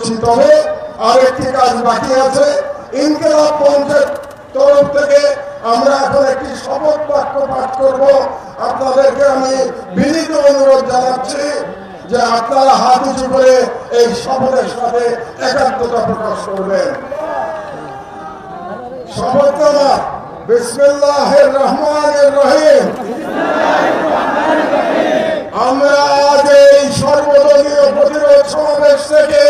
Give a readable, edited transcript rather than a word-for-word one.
করছি। তবে আরেকটি কাজ বাকি আছে। ইনকিলাব মঞ্চের তরফ থেকে আমরা এখন একটি শপথ বাক্য পাঠ করব। আপনাদেরকে আমি বিনীত অনুরোধ জানাচ্ছি যে আপনারা হাত উঁচু করে এই শপথের সাথে একাত্মতা প্রকাশ করবেন। শপথনামা। বিসমিল্লাহির রহমানির রহিম। আমরা আজ এই সর্বদলীয় প্রতিরোধ সমাবেশ থেকে